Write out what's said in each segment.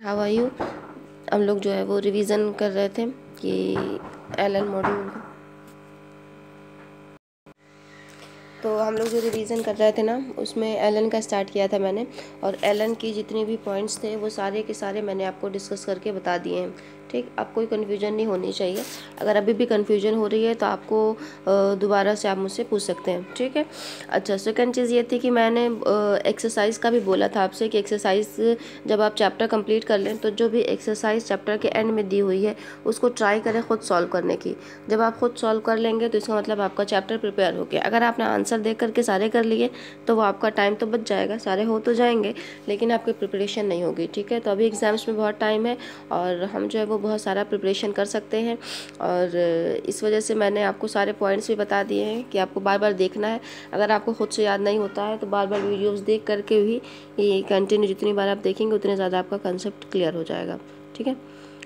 How are you. हम लोग जो है वो रिवीजन कर रहे थे कि एलन मॉड्यूल, तो हम लोग जो रिवीजन कर रहे थे ना उसमें एलन का स्टार्ट किया था मैंने, और एलन की जितने भी पॉइंट्स थे वो सारे के सारे मैंने आपको डिस्कस करके बता दिए हैं। ठीक, अब कोई कन्फ्यूजन नहीं होनी चाहिए। अगर अभी भी कन्फ्यूजन हो रही है तो आपको दोबारा से आप मुझसे पूछ सकते हैं। ठीक है। अच्छा, सेकंड चीज़ ये थी कि मैंने एक्सरसाइज का भी बोला था आपसे कि एक्सरसाइज जब आप चैप्टर कंप्लीट कर लें तो जो भी एक्सरसाइज चैप्टर के एंड में दी हुई है उसको ट्राई करें खुद सॉल्व करने की। जब आप खुद सॉल्व कर लेंगे तो इसका मतलब आपका चैप्टर प्रिपेयर हो गया। अगर आपने आंसर देख करके सारे कर लिए तो वो आपका टाइम तो बच जाएगा, सारे हो तो जाएंगे लेकिन आपकी प्रिपरेशन नहीं होगी। ठीक है, तो अभी एग्ज़ाम्स में बहुत टाइम है और हम जो है वो बहुत सारा प्रिपरेशन कर सकते हैं, और इस वजह से मैंने आपको सारे पॉइंट्स भी बता दिए हैं कि आपको बार बार देखना है। अगर आपको खुद से याद नहीं होता है तो बार बार वीडियोज़ देख करके भी ये कंटिन्यू जितनी बार आप देखेंगे उतने ज़्यादा आपका कंसेप्ट क्लियर हो जाएगा। ठीक है।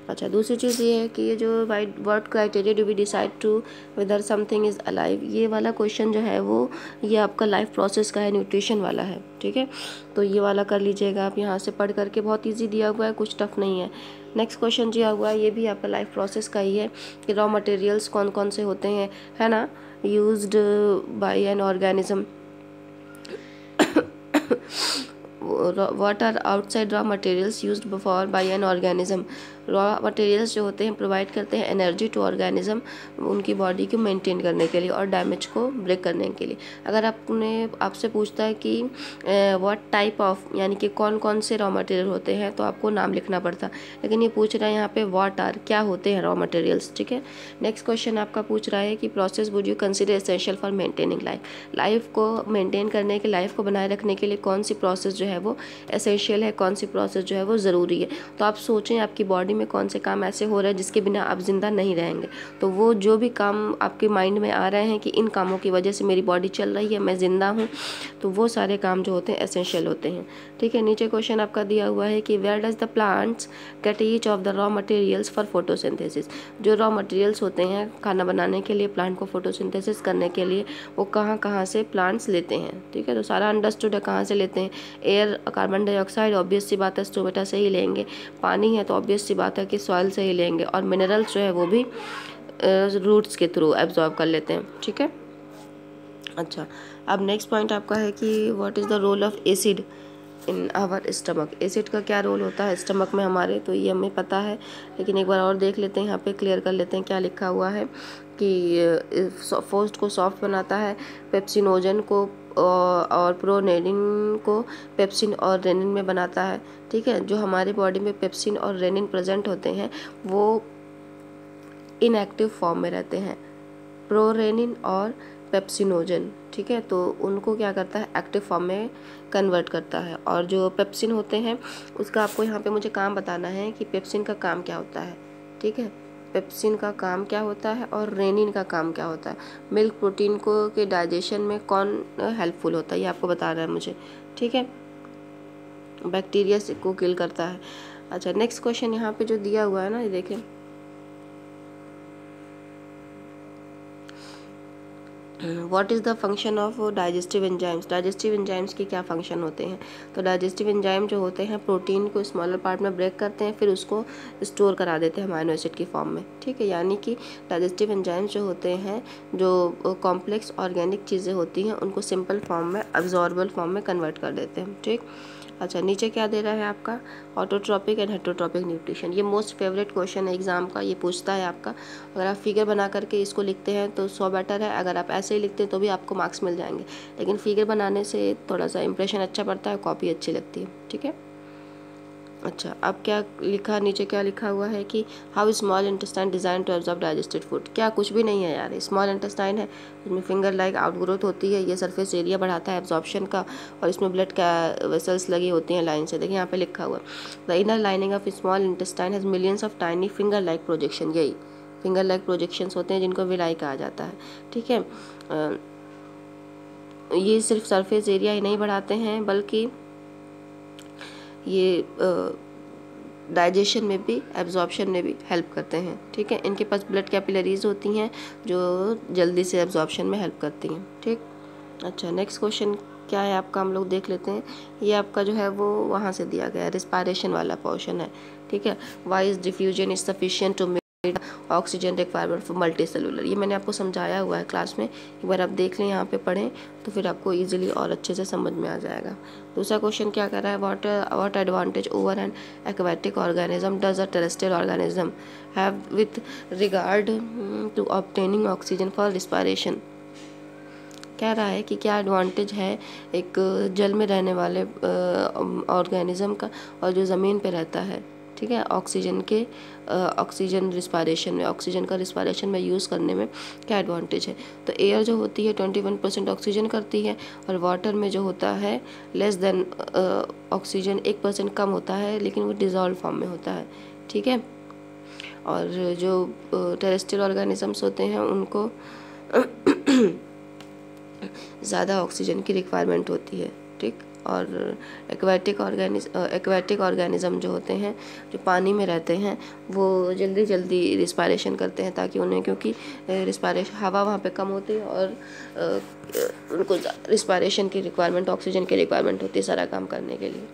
अच्छा, दूसरी चीज़ ये है कि ये जो what criteria do we decide to whether something is alive, ये वाला क्वेश्चन जो है वो ये आपका लाइफ प्रोसेस का है, न्यूट्रिशन वाला है। ठीक है, तो ये वाला कर लीजिएगा आप यहाँ से पढ़ करके, बहुत इजी दिया हुआ है, कुछ टफ नहीं है। नेक्स्ट क्वेश्चन दिया हुआ है, ये भी आपका लाइफ प्रोसेस का ही है कि रॉ मटेरियल्स कौन कौन से होते हैं, है ना, used by an organism. what are outside raw materials used for by an organism। Raw materials जो होते हैं प्रोवाइड करते हैं एनर्जी टू ऑर्गेनिज्म, उनकी बॉडी को मेंटेन करने के लिए और डैमेज को ब्रेक करने के लिए। अगर आपसे पूछता है कि व्हाट टाइप ऑफ, यानी कि कौन कौन से रॉ मटेरियल होते हैं, तो आपको नाम लिखना पड़ता, लेकिन ये पूछ रहा है यहाँ पे व्हाट आर, क्या होते हैं रॉ मटेरियल्स। ठीक है। नेक्स्ट क्वेश्चन आपका पूछ रहा है कि process would you consider essential for maintaining life, life को मेंटेन करने के, लाइफ को बनाए रखने के लिए कौन सी प्रोसेस जो है वो एसेंशियल है, कौन सी प्रोसेस जो है वो ज़रूरी है। तो आप सोचें आपकी बॉडी में कौन से काम ऐसे हो रहे हैं जिसके बिना आप जिंदा नहीं रहेंगे, तो वो जो भी काम आपके माइंड में आ रहे हैं कि इन कामों की वजह से मेरी बॉडी चल रही है, मैं जिंदा हूँ, तो वो सारे काम जो होते हैं एसेंशियल होते हैं। ठीक है। नीचे क्वेश्चन आपका दिया हुआ है कि where does the plants get each of the raw materials for photosynthesis, जो रॉ मटेरियल्स होते हैं खाना बनाने के लिए, प्लांट को फोटोसिंथेसिस करने के लिए, वो कहाँ कहाँ से प्लांट्स लेते हैं। ठीक है, तो सारा अंडरस्टूड है कहाँ से लेते हैं। एयर, कार्बन डाइऑक्साइड ऑब्वियस सी बात है स्टोमेटा से ही लेंगे, पानी है तो ऑब्वियस सी बात है कि सॉइल से ही लेंगे, और मिनरल्स जो है वो भी रूट्स के थ्रू एब्जॉर्ब कर लेते हैं। ठीक है। अच्छा, अब नेक्स्ट पॉइंट आपका है कि what is the role of acid in our stomach, acid का क्या रोल होता है स्टमक में हमारे, तो ये हमें पता है, लेकिन एक बार और देख लेते हैं, यहाँ पे क्लियर कर लेते हैं क्या लिखा हुआ है कि फोस्ट को सॉफ्ट बनाता है, पेप्सिनोजन को और प्रोरेनिन को पेप्सिन और रेनिन में बनाता है। ठीक है, जो हमारे बॉडी में पेप्सिन और रेनिन प्रेजेंट होते हैं वो इनएक्टिव फॉर्म में रहते हैं, प्रोरेनिन और पेप्सिनोजन। ठीक है, तो उनको क्या करता है, एक्टिव फॉर्म में कन्वर्ट करता है। और जो पेप्सिन होते हैं उसका आपको यहाँ पे मुझे काम बताना है कि पेप्सिन का काम क्या होता है। ठीक है, पेप्सिन का काम क्या होता है और रेनिन का काम क्या होता है, मिल्क प्रोटीन को के डाइजेशन में कौन हेल्पफुल होता है, ये आपको बता रहा है मुझे। ठीक है, बैक्टीरिया को किल करता है। अच्छा, नेक्स्ट क्वेश्चन यहाँ पे जो दिया हुआ है ना, ये देखें, what is the function of digestive enzymes, digestive enzymes के क्या फंक्शन होते हैं। तो डाइजेस्टिव एंजाइम जो होते हैं प्रोटीन को स्मॉलर पार्ट में ब्रेक करते हैं, फिर उसको स्टोर करा देते हैं अमाइनो एसिड की फॉर्म में। ठीक है, यानी कि डाइजेस्टिव एंजाइम्स जो होते हैं, जो कॉम्प्लेक्स ऑर्गेनिक चीज़ें होती हैं उनको सिंपल फॉर्म में, अब्जॉर्बल फॉर्म में कन्वर्ट कर देते हैं। ठीक। अच्छा, नीचे क्या दे रहा है आपका, ऑटोट्रॉपिक एंड हेटरोट्रॉपिक न्यूट्रिशन, ये मोस्ट फेवरेट क्वेश्चन है एग्जाम का, ये पूछता है आपका। अगर आप फिगर बना करके इसको लिखते हैं तो 100 बेटर है, अगर आप ऐसे ही लिखते हैं तो भी आपको मार्क्स मिल जाएंगे, लेकिन फिगर बनाने से थोड़ा सा इंप्रेशन अच्छा पड़ता है, कॉपी अच्छी लगती है। ठीक है। अच्छा, अब क्या लिखा, नीचे क्या लिखा हुआ है कि how small intestine design to absorb digested food, क्या कुछ भी नहीं है यार, स्मॉल इंटेस्टाइन है, इसमें फिंगर लाइक आउटग्रोथ होती है, ये सरफेस एरिया बढ़ाता है एब्जॉर्प्शन का, और इसमें ब्लड का वेसल्स लगी होती हैं लाइन से। देखिए यहाँ पे लिखा हुआ है the inner lining of small intestine has millions of tiny finger like projection, यही फिंगर लाइक प्रोजेक्शंस होते हैं जिनको विलाई कहा जाता है। ठीक है, ये सिर्फ सरफेस एरिया ही नहीं बढ़ाते हैं बल्कि ये डाइजेशन में भी, एब्जॉर्प्शन में भी हेल्प करते हैं। ठीक है, इनके पास ब्लड कैपिलरीज होती हैं जो जल्दी से एब्जॉर्प्शन में हेल्प करती हैं। ठीक। अच्छा, नेक्स्ट क्वेश्चन क्या है आपका, हम लोग देख लेते हैं। ये आपका जो है वो वहाँ से दिया गया है, रिस्पायरेशन वाला पोर्शन है, ठीक है। Why is diffusion is sufficient to make oxygen requirement for multicellular. ये मैंने आपको समझाया हुआ है क्लास में, एक बार आप देख लें, यहाँ पे पढ़ें तो फिर आपको इजीली और अच्छे से समझ में आ जाएगा। दूसरा क्वेश्चन क्या कर रहा है, what advantage over an aquatic organism does a terrestrial organism have with regard to obtaining oxygen for respiration. कह रहा है कि क्या एडवांटेज है एक जल में रहने वाले ऑर्गेनिज्म का और जो ज़मीन पे रहता है, ठीक है, ऑक्सीजन रिस्पायरेशन में, ऑक्सीजन का रिस्पायरेशन में यूज़ करने में क्या एडवांटेज है। तो एयर जो होती है 21% ऑक्सीजन करती है, और वाटर में जो होता है लेस देन ऑक्सीजन 1% कम होता है, लेकिन वो डिज़ोल्व फॉर्म में होता है, ठीक है। और जो टेरेस्ट्रियल ऑर्गेनिजम्स होते हैं उनको ज़्यादा ऑक्सीजन की रिक्वायरमेंट होती है, ठीक। और एक्वेटिक ऑर्गेनिज्म जो होते हैं, जो पानी में रहते हैं, वो जल्दी जल्दी रिस्पायरेशन करते हैं, ताकि उन्हें, क्योंकि रिस्पायरेशन हवा वहाँ पे कम होती है और उनको रिस्पायरेशन की रिक्वायरमेंट, ऑक्सीजन की रिक्वायरमेंट होती है सारा काम करने के लिए।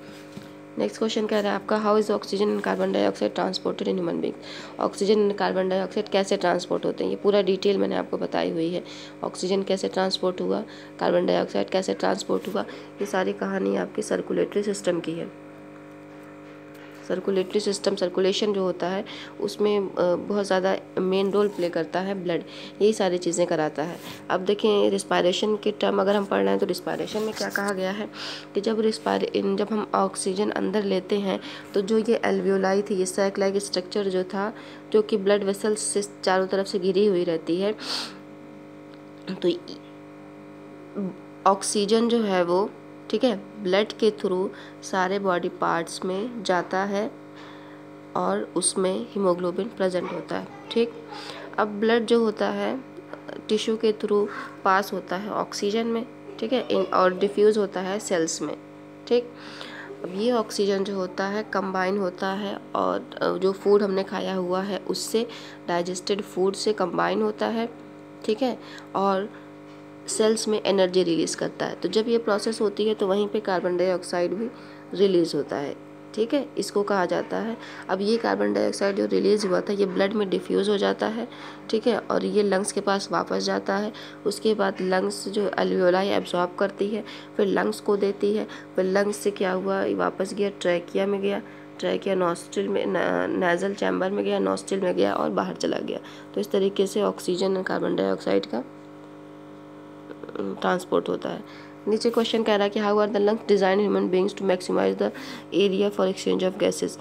नेक्स्ट क्वेश्चन कह रहा है आपका, how is oxygen and carbon dioxide transported in human being. Oxygen and carbon dioxide कैसे ट्रांसपोर्ट होते हैं, ये पूरा डिटेल मैंने आपको बताई हुई है। ऑक्सीजन कैसे ट्रांसपोर्ट हुआ, कार्बन डाइऑक्साइड कैसे ट्रांसपोर्ट हुआ, ये सारी कहानी आपकी सर्कुलेटरी सिस्टम की है। सर्कुलेटरी सिस्टम, सर्कुलेशन जो होता है उसमें बहुत ज़्यादा मेन रोल प्ले करता है ब्लड, यही सारी चीज़ें कराता है। अब देखें रिस्पायरेशन के टर्म अगर हम पढ़ रहे हैं तो रिस्पायरेशन में क्या कहा गया है कि जब हम ऑक्सीजन अंदर लेते हैं तो जो ये एल्वियोलाई थी, ये सैक लाइक स्ट्रक्चर जो था, जो कि ब्लड वेसल्स से चारों तरफ से घिरी हुई रहती है, तो ऑक्सीजन जो है वो, ठीक है, ब्लड के थ्रू सारे बॉडी पार्ट्स में जाता है और उसमें हीमोग्लोबिन प्रेजेंट होता है, ठीक। अब ब्लड जो होता है टिश्यू के थ्रू पास होता है ऑक्सीजन में, ठीक है, और डिफ्यूज़ होता है सेल्स में, ठीक। अब ये ऑक्सीजन जो होता है कंबाइन होता है और जो फूड हमने खाया हुआ है उससे, डाइजेस्टेड फूड से कंबाइन होता है, ठीक है, और सेल्स में एनर्जी रिलीज़ करता है। तो जब ये प्रोसेस होती है तो वहीं पे कार्बन डाइऑक्साइड भी रिलीज़ होता है, ठीक है, इसको कहा जाता है। अब ये कार्बन डाइऑक्साइड जो रिलीज़ हुआ था ये ब्लड में डिफ्यूज़ हो जाता है, ठीक है, और ये लंग्स के पास वापस जाता है। उसके बाद लंग्स जो एल्वियोलाई एब्जॉर्ब करती है, फिर लंग्स को देती है, फिर लंग्स से क्या हुआ, वापस गया ट्रैकिया में गया, ट्रैकिया नॉस्ट्रिल में, नेज़ल चैम्बर में गया, नॉस्ट्रिल में गया और बाहर चला गया। तो इस तरीके से ऑक्सीजन और कार्बन डाइऑक्साइड का ट्रांसपोर्ट होता है। नीचे क्वेश्चन कह रहा है कि how are the lungs design human beings to maximise the area for exchange of gases.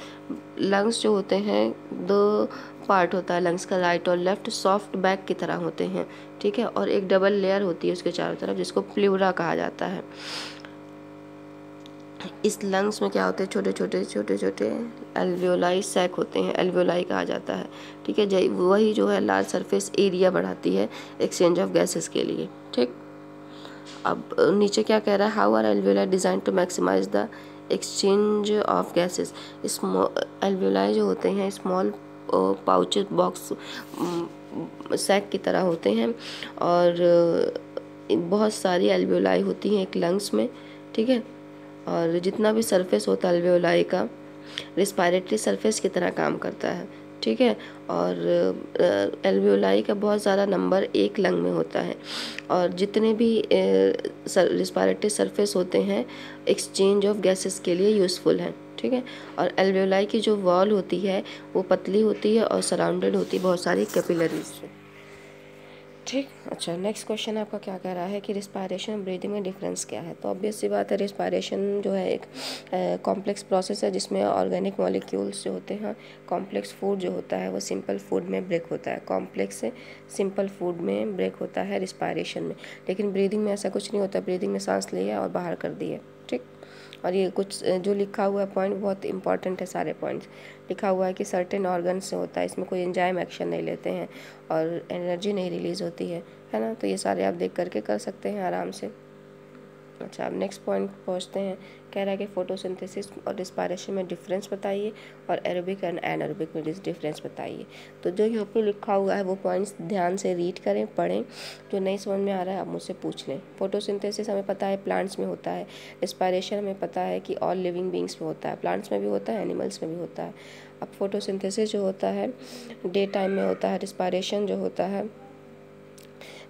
Lungs जो होते हैं, दो पार्ट होता है लंग्स का, राइट और लेफ्ट, सॉफ्ट बैग की तरह होते हैं, ठीक है, और एक डबल लेयर होती है उसके चारों तरफ जिसको प्लूरा कहा जाता है। इस लंग्स में क्या होते हैं, छोटे छोटे एल्वियोलाई सैक होते हैं, एल्वियोलाई कहा जाता है, ठीक है। वही जो है लार्ज सरफेस एरिया बढ़ाती है एक्सचेंज ऑफ गैसेस के लिए, ठीक। अब नीचे क्या कह रहा है, how are alveoli design to maximise the exchange of gases. Alveoli जो होते हैं स्मॉल पाउच बॉक्स सैक की तरह होते हैं, और बहुत सारी एल्वियोलाई होती हैं एक लंग्स में, ठीक है, और जितना भी सरफेस होता है एल्वियोलाई का रिस्पायरेटरी सरफेस की तरह काम करता है, ठीक है। और एल्वियोलाई का बहुत ज़्यादा नंबर एक लंग में होता है, और जितने भी रिस्पायरेटरी सरफेस होते हैं एक्सचेंज ऑफ गैसेस के लिए यूज़फुल हैं, ठीक है। और एल्वियोलाई की जो वॉल होती है वो पतली होती है और सराउंडेड होती है बहुत सारी कैपिलरीज से, ठीक। अच्छा, नेक्स्ट क्वेश्चन आपका क्या कह रहा है कि रिस्पायरेशन और ब्रीदिंग में डिफरेंस क्या है। तो ऑब्वियस सी बात है, रिस्पायरेशन जो है एक कॉम्प्लेक्स प्रोसेस है जिसमें ऑर्गेनिक मॉलिक्यूल्स जो होते हैं, कॉम्प्लेक्स फूड जो होता है वो सिंपल फूड में ब्रेक होता है, कॉम्प्लेक्स से सिंपल फूड में ब्रेक होता है रिस्पायरेशन में। लेकिन ब्रीदिंग में ऐसा कुछ नहीं होता, ब्रीदिंग में सांस लिया और बाहर कर दिए, ठीक। और ये कुछ जो लिखा हुआ है पॉइंट बहुत इंपॉर्टेंट है, सारे पॉइंट्स लिखा हुआ है कि सर्टेन ऑर्गन से होता है, इसमें कोई एंजाइम एक्शन नहीं लेते हैं और एनर्जी नहीं रिलीज़ होती है ना। तो ये सारे आप देख करके कर सकते हैं आराम से। अच्छा, अब नेक्स्ट पॉइंट पहुँचते हैं। कह रहा है कि फोटोसिंथेसिस और रिस्पायरेशन में डिफरेंस बताइए और एरोबिक एंड एनारोबिक में डिफरेंस बताइए। तो जो यहाँ पे लिखा हुआ है वो पॉइंट्स ध्यान से रीड करें, पढ़ें। जो नहीं समझ में आ रहा है आप मुझसे पूछ लें। फोटोसिंथेसिस हमें पता है प्लांट्स में होता है, रिस्पायरेशन हमें पता है कि ऑल लिविंग बींग्स में होता है, प्लांट्स में भी होता है, एनिमल्स में भी होता है। अब फोटोसिंथेसिस जो होता है डे टाइम में होता है, रिस्पायरेशन जो होता है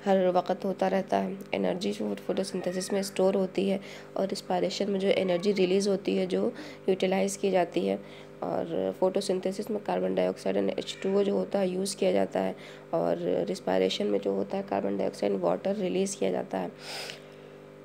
हर वक्त होता रहता है। एनर्जी जो फोटोसिंथेसिस में स्टोर होती है और रिस्पायरेशन में जो एनर्जी रिलीज़ होती है जो यूटिलाइज़ की जाती है। और फोटोसिंथेसिस में कार्बन डाइऑक्साइड एंड H2O जो होता है यूज़ किया जाता है, और रिस्पायरेशन में जो होता है कार्बन डाइऑक्साइड वाटर रिलीज़ किया जाता है।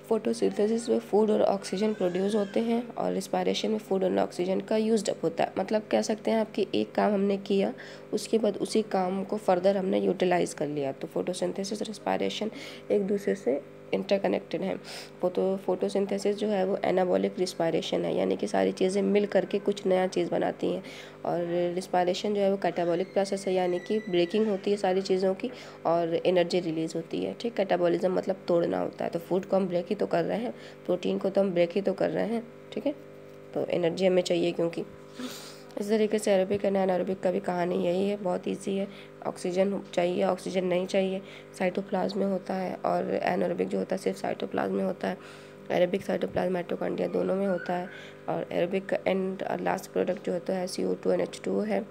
फोटोसिंथेसिस में फूड और ऑक्सीजन प्रोड्यूस होते हैं और रिस्पायरेशन में फूड और ऑक्सीजन का यूज्ड अप होता है। मतलब कह सकते हैं आपकी एक काम हमने किया, उसके बाद उसी काम को फर्दर हमने यूटिलाइज़ कर लिया। तो फोटोसिंथेसिस और रिस्पायरेशन एक दूसरे से इंटरकनेक्टेड हैं। फोटोसिंथेसिस जो है वो एनाबॉलिक रिस्पायरेशन है, यानी कि सारी चीज़ें मिल करके कुछ नया चीज़ बनाती हैं। और रिस्पायरेशन जो है वो कैटाबॉलिक प्रोसेस है, यानी कि ब्रेकिंग होती है सारी चीज़ों की और एनर्जी रिलीज़ होती है। ठीक, कैटाबॉलिज्म मतलब तोड़ना होता है। तो फूड को हम ब्रेक ही तो कर रहे हैं, प्रोटीन को तो हम ब्रेक ही तो कर रहे हैं। ठीक है, तो एनर्जी हमें चाहिए क्योंकि इस तरीके से एरोबिक एंड एनारोबिक का भी कहानी यही है, बहुत ईजी है। ऑक्सीजन चाहिए, ऑक्सीजन नहीं चाहिए, साइटोप्लाज्म में होता है। और एनारोबिक जो होता है सिर्फ साइटोप्लाज्म में होता है। एरोबिक साइटोप्लाज्म माइटोकॉन्ड्रिया दोनों में होता है। और एरोबिक का एंड लास्ट प्रोडक्ट जो होता है CO2 एंड H2O है।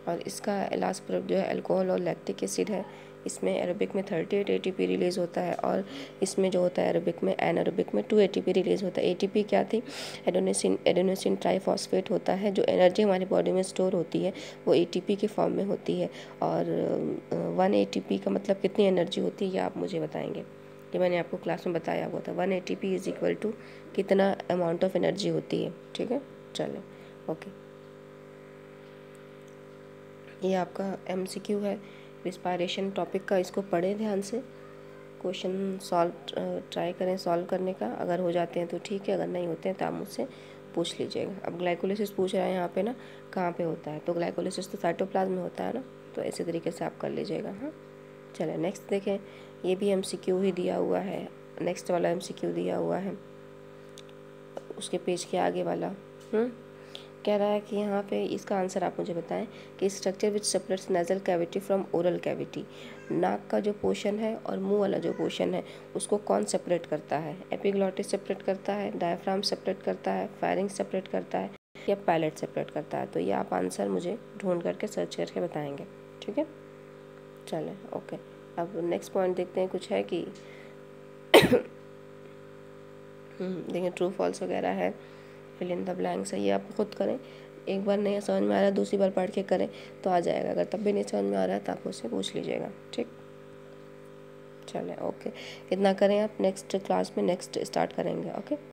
और इसका लास्ट प्रोडक्ट जो है अल्कोहल और लैक्टिक एसिड है। इसमें एरोबिक में 38 ATP रिलीज़ होता है और इसमें जो होता है एरोबिक में एनारोबिक में 2 ATP रिलीज़ होता है। ATP क्या थी? एडेनोसिन ट्राइफॉस्फेट होता है। जो एनर्जी हमारी बॉडी में स्टोर होती है वो ATP के फॉर्म में होती है। और 1 ATP का मतलब कितनी एनर्जी होती है ये आप मुझे बताएंगे। ये मैंने आपको क्लास में बताया हुआ था। 1 ATP इज इक्वल टू कितना अमाउंट ऑफ एनर्जी होती है। ठीक है, चलो ओके। ये आपका MCQ है रिस्पायरेशन टॉपिक का, इसको पढ़ें ध्यान से। क्वेश्चन सॉल्व ट्राई करें सॉल्व करने का। अगर हो जाते हैं तो ठीक है, अगर नहीं होते हैं तो आप मुझसे पूछ लीजिएगा। अब ग्लाइकोलिसिस पूछ रहा है यहाँ पे ना, कहाँ पे होता है? तो ग्लाइकोलिसिस तो साइटोप्लाज्म में होता है ना, तो इसी तरीके से आप कर लीजिएगा। हाँ, चलिए नेक्स्ट देखें। ये भी MCQ ही दिया हुआ है, नेक्स्ट वाला MCQ दिया हुआ है उसके पेज के आगे वाला। कह रहा है कि यहाँ पे इसका आंसर आप मुझे बताएं कि structure which separates nasal cavity from oral cavity. नाक का जो पोर्शन है और मुंह वाला जो पोर्शन है उसको कौन सेपरेट करता है? एपिग्लॉटिस सेपरेट करता है, डायफ्राम सेपरेट करता है, फेरिंक्स सेपरेट करता है, या पैलेट सेपरेट करता है? तो ये आप आंसर मुझे ढूंढ करके सर्च करके बताएंगे। ठीक है, चलें ओके। अब नेक्स्ट पॉइंट देखते हैं, कुछ है कि देखिए ट्रू फॉल्स वगैरह है, फिल इन द ब्लैंक्स है, ये आप खुद करें। एक बार नहीं समझ में आ रहा है दूसरी बार पढ़ के करें तो आ जाएगा। अगर तब भी नहीं समझ में आ रहा है तो आप मुझसे पूछ लीजिएगा। ठीक, चलें ओके। इतना करें आप, नेक्स्ट क्लास में नेक्स्ट स्टार्ट करेंगे। ओके।